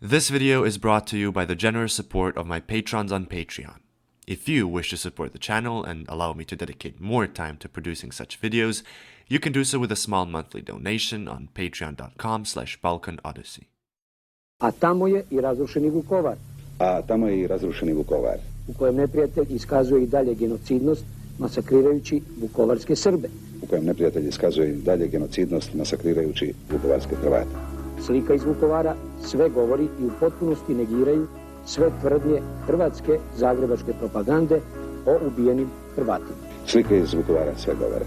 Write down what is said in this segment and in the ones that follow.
This video is brought to you by the generous support of my patrons on Patreon. If you wish to support the channel and allow me to dedicate more time to producing such videos, you can do so with a small monthly donation on patreon.com/Balkan Odyssey. A tamo je i razrušeni Vukovar. U kojem neprijatelj iskazuje i dalje genocidnost, masakrirajući vukovarske Srbe. Slika iz Vukovara sve govori i u potpunosti negiraju sve tvrdnje hrvatske zagrebačke propagande o ubijenim Hrvatima. Slike iz Vukovara sve govore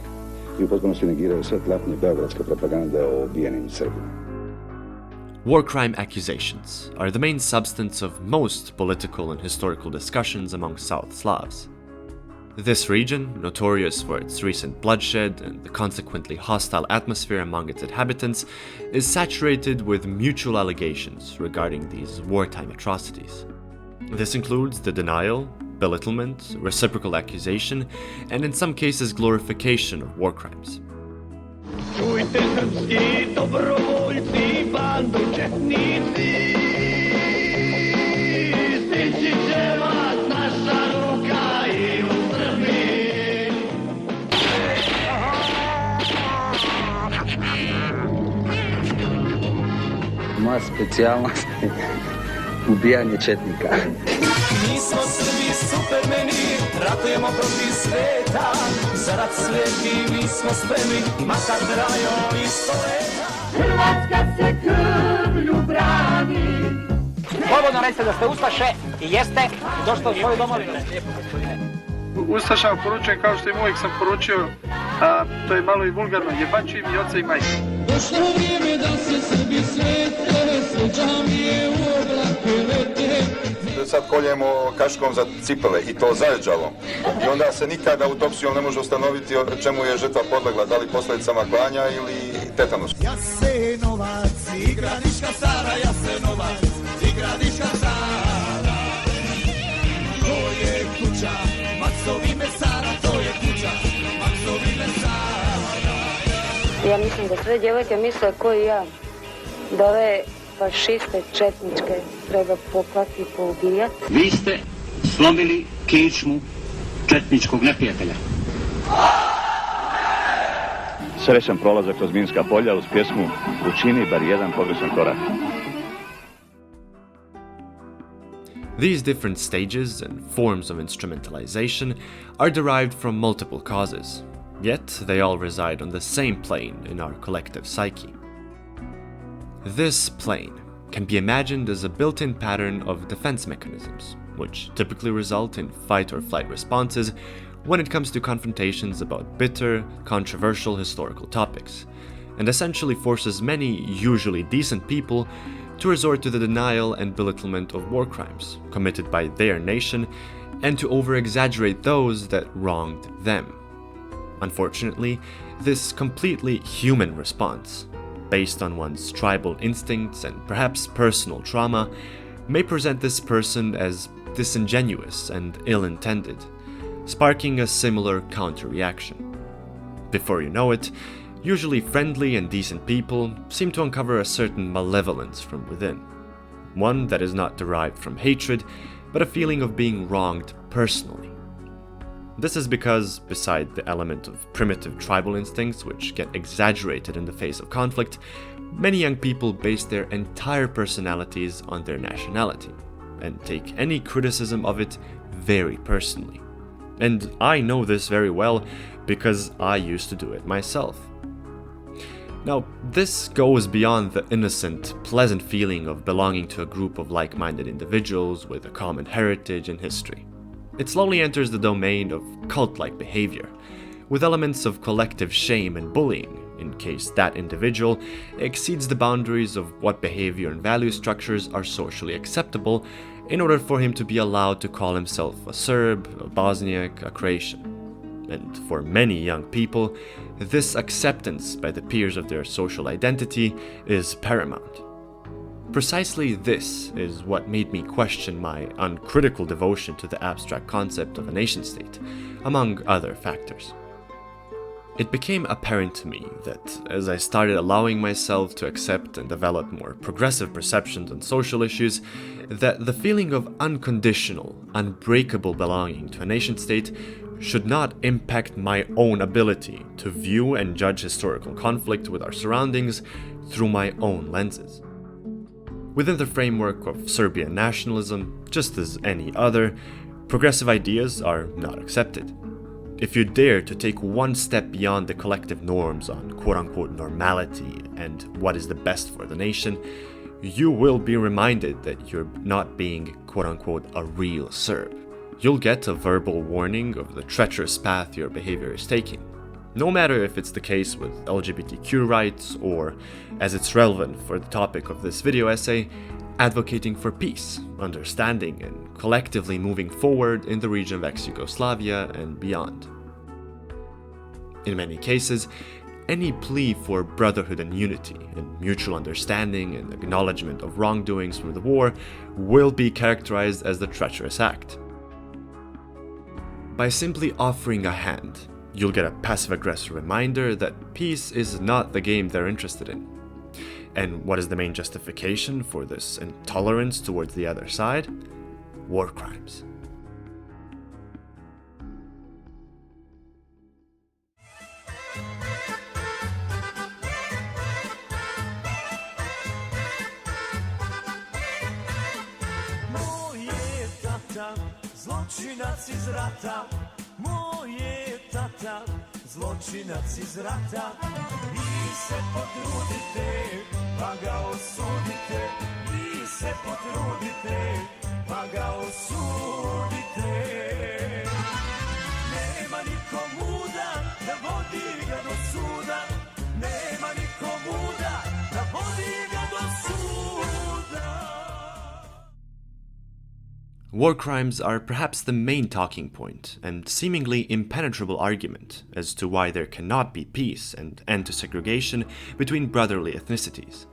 i u potpunosti negiraju sve tlapnje beogradske propagande o ubijenim Srbima. War crime accusations are the main substance of most political and historical discussions among South Slavs. This region, notorious for its recent bloodshed and the consequently hostile atmosphere among its inhabitants, is saturated with mutual allegations regarding these wartime atrocities. This includes the denial, belittlement, reciprocal accusation, and in some cases glorification of war crimes. Čujte srpski dobrovoljci, bandu četnici, stići će vas naša ruka i u Srbiji. Moja specijalnost je ubijanje četnika. Mi smo Srbi supermeni, ratujemo protiv sveta, zarad sveti mi smo spremni, makar trajao isto leta. Hrvatska se krvlju brani. Slobodno recite da ste ustaše i jeste došli u svoju domovinu. Ustašama poručujem kao što im uvijek sam poručio, a to je malo i vulgarno, jebači im i oca i majke. Došlo vrijeme da se Srbi svete, sve džamije u oblake lete. Sad koljemo kaškom za cipele i to zajeđalom. I onda se nikada autopsijom ne može ustanoviti o čemu je žrtva podlegla, da li posljedicama klanja ili tetanus. Jasenovac, igra Niška Sara, Jasenovac, igra Niška Sara. To je kuća, Maksovi mesara, to je kuća, Maksovi mesara. Ja mislim da sve djevojke misle ko i ja, da ove fašiste četničke treba poklati i poubijati. Vi ste slomili kičmu četničkog neprijatelja. Srećan prolazak kroz minska polja uz pjesmu Učini bar jedan pogrešan korak. These different stages and forms of instrumentalization are derived from multiple causes, yet they all reside on the same plane in our collective psyche. This plane can be imagined as a built-in pattern of defense mechanisms, which typically result in fight or flight responses when it comes to confrontations about bitter, controversial historical topics, and essentially forces many usually decent people to resort to the denial and belittlement of war crimes committed by their nation and to over-exaggerate those that wronged them. Unfortunately, this completely human response, based on one's tribal instincts and perhaps personal trauma, may present this person as disingenuous and ill-intended, sparking a similar counter-reaction. Before you know it, usually friendly and decent people seem to uncover a certain malevolence from within, one that is not derived from hatred, but a feeling of being wronged personally. This is because, beside the element of primitive tribal instincts which get exaggerated in the face of conflict, many young people base their entire personalities on their nationality, and take any criticism of it very personally. And I know this very well because I used to do it myself. Now, this goes beyond the innocent, pleasant feeling of belonging to a group of like-minded individuals with a common heritage and history. It slowly enters the domain of cult-like behavior, with elements of collective shame and bullying, in case that individual exceeds the boundaries of what behavior and value structures are socially acceptable in order for him to be allowed to call himself a Serb, a Bosniak, a Croatian. And for many young people, this acceptance by the peers of their social identity is paramount. Precisely this is what made me question my uncritical devotion to the abstract concept of a nation-state, among other factors. It became apparent to me that as I started allowing myself to accept and develop more progressive perceptions on social issues, that the feeling of unconditional, unbreakable belonging to a nation-state should not impact my own ability to view and judge historical conflict with our surroundings through my own lenses. Within the framework of Serbian nationalism, just as any other, progressive ideas are not accepted. If you dare to take one step beyond the collective norms on quote-unquote normality and what is the best for the nation, you will be reminded that you're not being quote-unquote a real Serb. You'll get a verbal warning of the treacherous path your behavior is taking. No matter if it's the case with LGBTQ rights or, as it's relevant for the topic of this video essay, advocating for peace, understanding, and collectively moving forward in the region of ex-Yugoslavia and beyond. In many cases, any plea for brotherhood and unity and mutual understanding and acknowledgement of wrongdoings from the war will be characterized as the treacherous act. By simply offering a hand, you'll get a passive-aggressive reminder that peace is not the game they're interested in. And what is the main justification for this intolerance towards the other side? War crimes. Zločinac iz rata, moj je tata, zločinac iz rata. Vi se potrudite, pa ga osudite, vi se potrudite, pa ga osudite. Nema niko muda da vodi ga do suda, nema niko muda da vodi ga do suda. War crimes are perhaps the main talking point and seemingly impenetrable argument as to why there cannot be peace and end to segregation between brotherly ethnicities,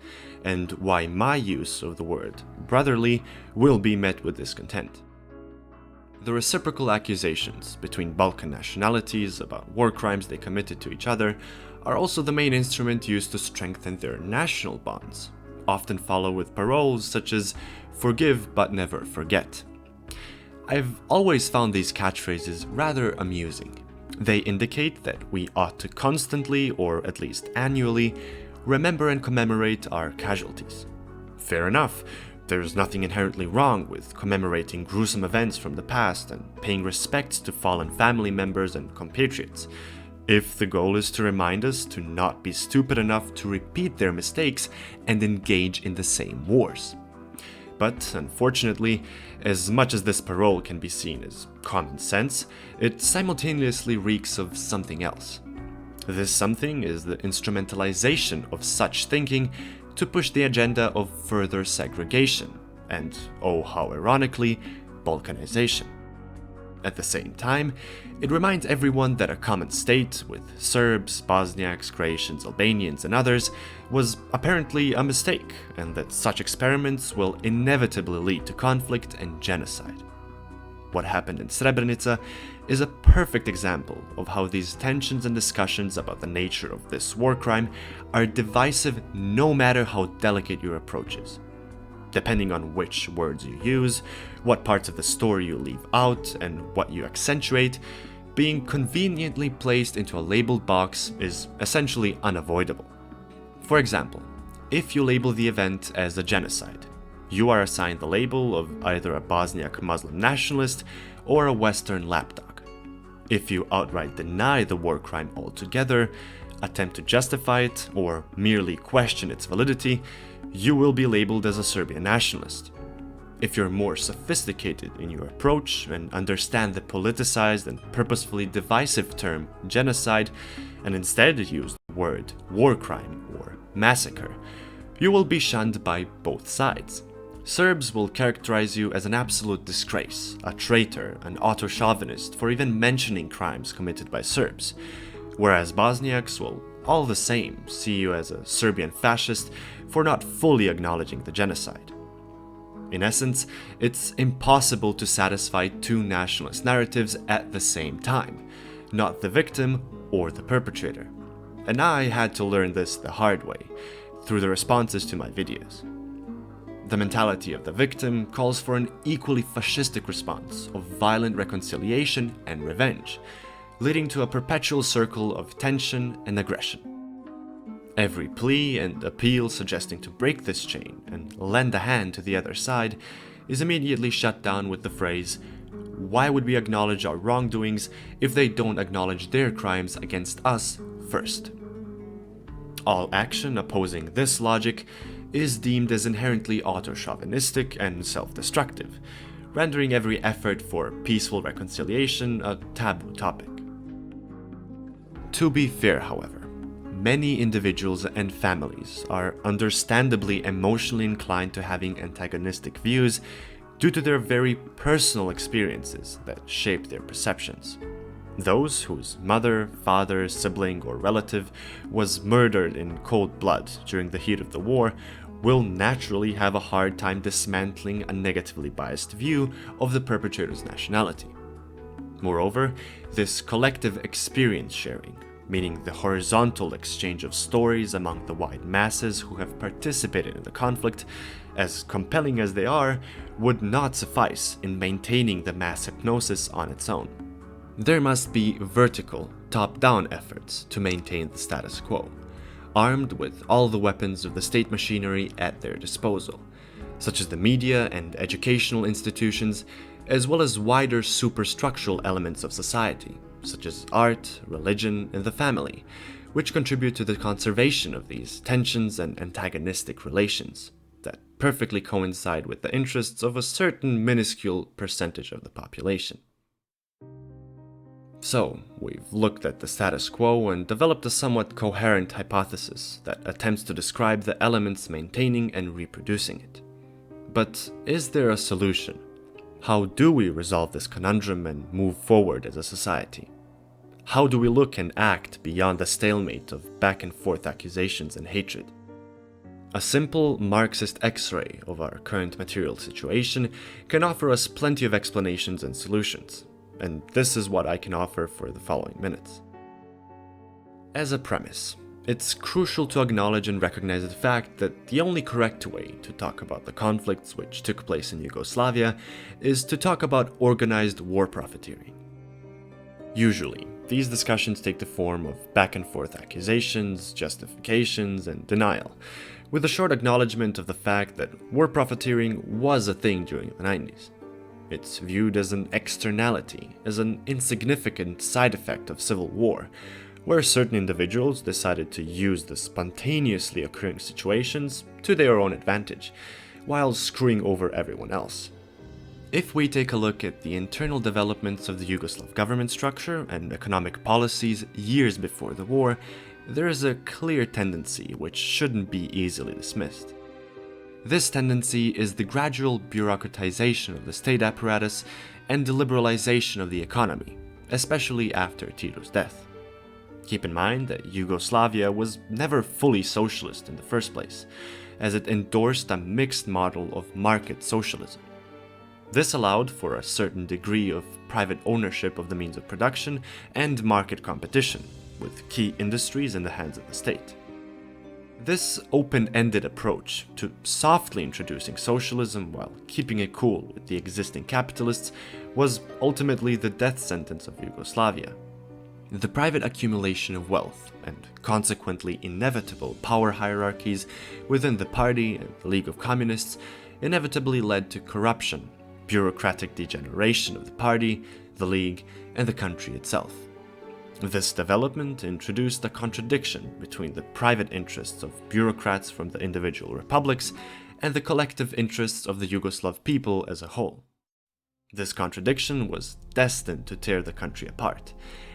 and why my use of the word brotherly will be met with discontent. The reciprocal accusations between Balkan nationalities about war crimes they committed to each other are also the main instrument used to strengthen their national bonds, often followed with paroles such as "forgive but never forget." I've always found these catchphrases rather amusing. They indicate that we ought to constantly, or at least annually, remember and commemorate our casualties. Fair enough, there's nothing inherently wrong with commemorating gruesome events from the past and paying respects to fallen family members and compatriots, if the goal is to remind us to not be stupid enough to repeat their mistakes and engage in the same wars. But, unfortunately, as much as this parole can be seen as common sense, it simultaneously reeks of something else. This something is the instrumentalization of such thinking to push the agenda of further segregation, and, oh how ironically, Balkanization. At the same time, it reminds everyone that a common state with Serbs, Bosniaks, Croatians, Albanians, and others was apparently a mistake, and that such experiments will inevitably lead to conflict and genocide. What happened in Srebrenica is a perfect example of how these tensions and discussions about the nature of this war crime are divisive no matter how delicate your approach is. Depending on which words you use, what parts of the story you leave out, and what you accentuate, being conveniently placed into a labeled box is essentially unavoidable. For example, if you label the event as a genocide, you are assigned the label of either a Bosniak Muslim nationalist or a Western lapdog. If you outright deny the war crime altogether, attempt to justify it, or merely question its validity, you will be labeled as a Serbian nationalist. If you're more sophisticated in your approach and understand the politicized and purposefully divisive term genocide, and instead use the word war crime or massacre, you will be shunned by both sides. Serbs will characterize you as an absolute disgrace, a traitor, an auto-chauvinist for even mentioning crimes committed by Serbs, whereas Bosniaks will all the same see you as a Serbian fascist for not fully acknowledging the genocide. In essence, it's impossible to satisfy two nationalist narratives at the same time, not the victim or the perpetrator. And I had to learn this the hard way, through the responses to my videos. The mentality of the victim calls for an equally fascistic response of violent reconciliation and revenge, leading to a perpetual circle of tension and aggression. Every plea and appeal suggesting to break this chain and lend a hand to the other side is immediately shut down with the phrase, "Why would we acknowledge our wrongdoings if they don't acknowledge their crimes against us first?" All action opposing this logic is deemed as inherently auto-chauvinistic and self-destructive, rendering every effort for peaceful reconciliation a taboo topic. To be fair, however, many individuals and families are understandably emotionally inclined to having antagonistic views due to their very personal experiences that shape their perceptions. Those whose mother, father, sibling, or relative was murdered in cold blood during the heat of the war will naturally have a hard time dismantling a negatively biased view of the perpetrator's nationality. Moreover, this collective experience sharing, meaning the horizontal exchange of stories among the wide masses who have participated in the conflict, as compelling as they are, would not suffice in maintaining the mass hypnosis on its own. There must be vertical, top-down efforts to maintain the status quo, armed with all the weapons of the state machinery at their disposal, such as the media and educational institutions, as well as wider superstructural elements of society, such as art, religion, and the family, which contribute to the conservation of these tensions and antagonistic relations that perfectly coincide with the interests of a certain minuscule percentage of the population. So, we've looked at the status quo and developed a somewhat coherent hypothesis that attempts to describe the elements maintaining and reproducing it. But is there a solution? How do we resolve this conundrum and move forward as a society? How do we look and act beyond the stalemate of back-and-forth accusations and hatred? A simple Marxist X-ray of our current material situation can offer us plenty of explanations and solutions, and this is what I can offer for the following minutes. As a premise, it's crucial to acknowledge and recognize the fact that the only correct way to talk about the conflicts which took place in Yugoslavia is to talk about organized war profiteering. Usually, these discussions take the form of back-and-forth accusations, justifications, and denial, with a short acknowledgement of the fact that war profiteering was a thing during the 90s. It's viewed as an externality, as an insignificant side effect of civil war, where certain individuals decided to use the spontaneously occurring situations to their own advantage, while screwing over everyone else. If we take a look at the internal developments of the Yugoslav government structure and economic policies years before the war, there is a clear tendency which shouldn't be easily dismissed. This tendency is the gradual bureaucratization of the state apparatus and the liberalization of the economy, especially after Tito's death. Keep in mind that Yugoslavia was never fully socialist in the first place, as it endorsed a mixed model of market socialism. This allowed for a certain degree of private ownership of the means of production and market competition, with key industries in the hands of the state. This open-ended approach to softly introducing socialism while keeping it cool with the existing capitalists was ultimately the death sentence of Yugoslavia. The private accumulation of wealth and consequently inevitable power hierarchies within the party and the League of Communists inevitably led to corruption, bureaucratic degeneration of the party, the League, and the country itself. This development introduced a contradiction between the private interests of bureaucrats from the individual republics and the collective interests of the Yugoslav people as a whole. This contradiction was destined to tear the country apart,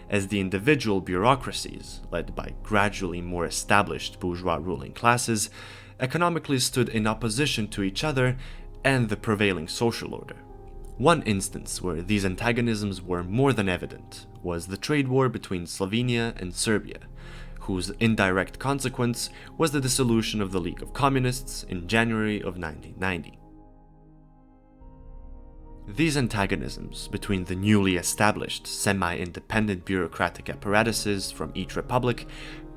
as the individual bureaucracies, led by gradually more established bourgeois ruling classes, economically stood in opposition to each other and the prevailing social order. One instance where these antagonisms were more than evident was the trade war between Slovenia and Serbia, whose indirect consequence was the dissolution of the League of Communists in January of 1990. These antagonisms between the newly established semi-independent bureaucratic apparatuses from each republic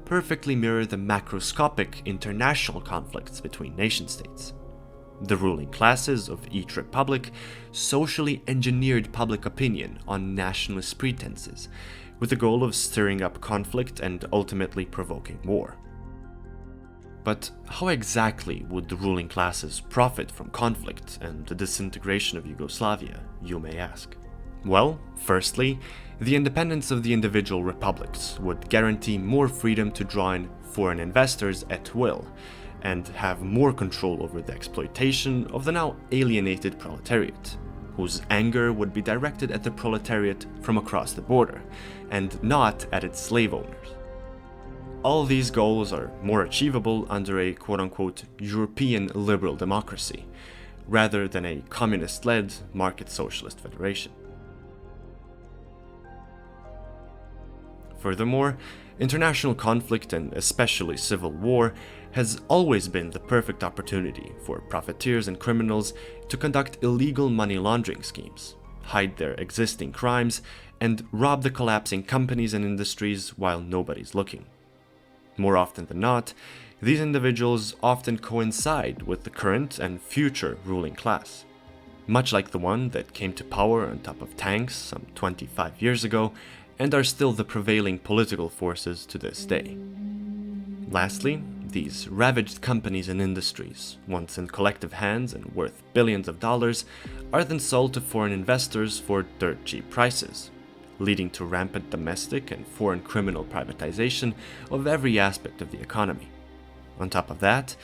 perfectly mirror the macroscopic international conflicts between nation-states. The ruling classes of each republic socially engineered public opinion on nationalist pretenses, with the goal of stirring up conflict and ultimately provoking war. But how exactly would the ruling classes profit from conflict and the disintegration of Yugoslavia, you may ask? Well, firstly, the independence of the individual republics would guarantee more freedom to draw in foreign investors at will, and have more control over the exploitation of the now alienated proletariat, whose anger would be directed at the proletariat from across the border, and not at its slave owners. All these goals are more achievable under a quote-unquote European liberal democracy, rather than a communist-led market socialist federation. Furthermore, international conflict and especially civil war has always been the perfect opportunity for profiteers and criminals to conduct illegal money laundering schemes, hide their existing crimes, and rob the collapsing companies and industries while nobody's looking. More often than not, these individuals often coincide with the current and future ruling class, much like the one that came to power on top of tanks some 25 years ago and are still the prevailing political forces to this day. Lastly, these ravaged companies and industries, once in collective hands and worth billions of dollars, are then sold to foreign investors for dirt cheap prices, leading to rampant domestic and foreign criminal privatization of every aspect of the economy. On top of that,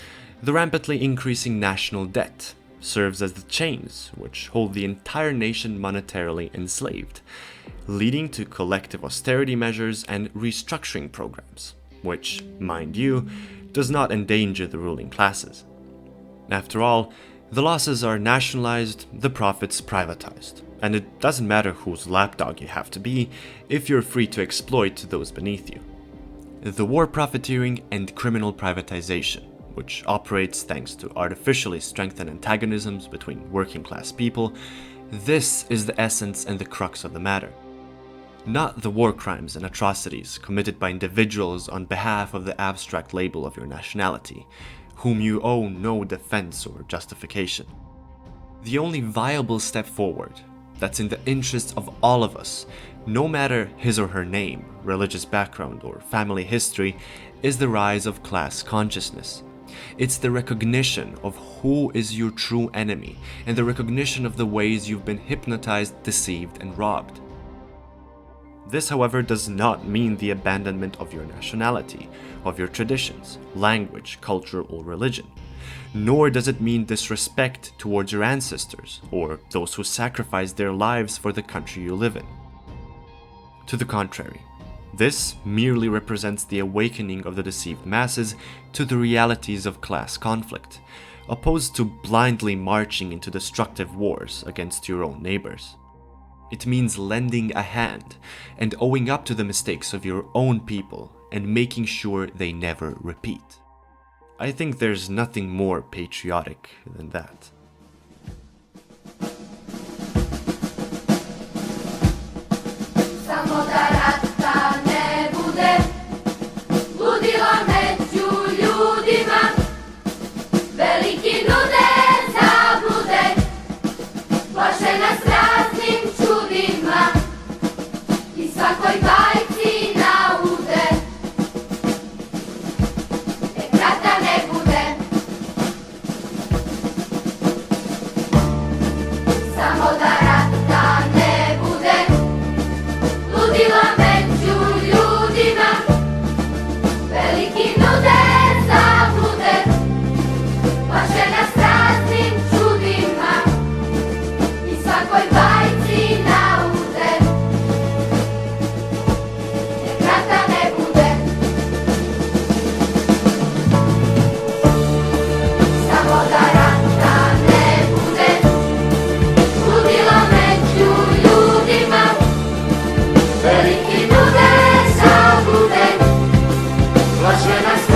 the rampantly increasing national debt serves as the chains which hold the entire nation monetarily enslaved, leading to collective austerity measures and restructuring programs, which, mind you, does not endanger the ruling classes. After all, the losses are nationalized, the profits privatized, and it doesn't matter whose lapdog you have to be if you're free to exploit those beneath you. The war profiteering and criminal privatization, which operates thanks to artificially strengthened antagonisms between working class people, this is the essence and the crux of the matter. Not the war crimes and atrocities committed by individuals on behalf of the abstract label of your nationality, whom you owe no defense or justification. The only viable step forward, that's in the interests of all of us, no matter his or her name, religious background, or family history, is the rise of class consciousness. It's the recognition of who is your true enemy, and the recognition of the ways you've been hypnotized, deceived, and robbed. This, however, does not mean the abandonment of your nationality, of your traditions, language, culture, or religion. Nor does it mean disrespect towards your ancestors, or those who sacrificed their lives for the country you live in. To the contrary, this merely represents the awakening of the deceived masses to the realities of class conflict, opposed to blindly marching into destructive wars against your own neighbors. It means lending a hand and owing up to the mistakes of your own people and making sure they never repeat. I think there's nothing more patriotic than that. Veliki bude zabluden, plače na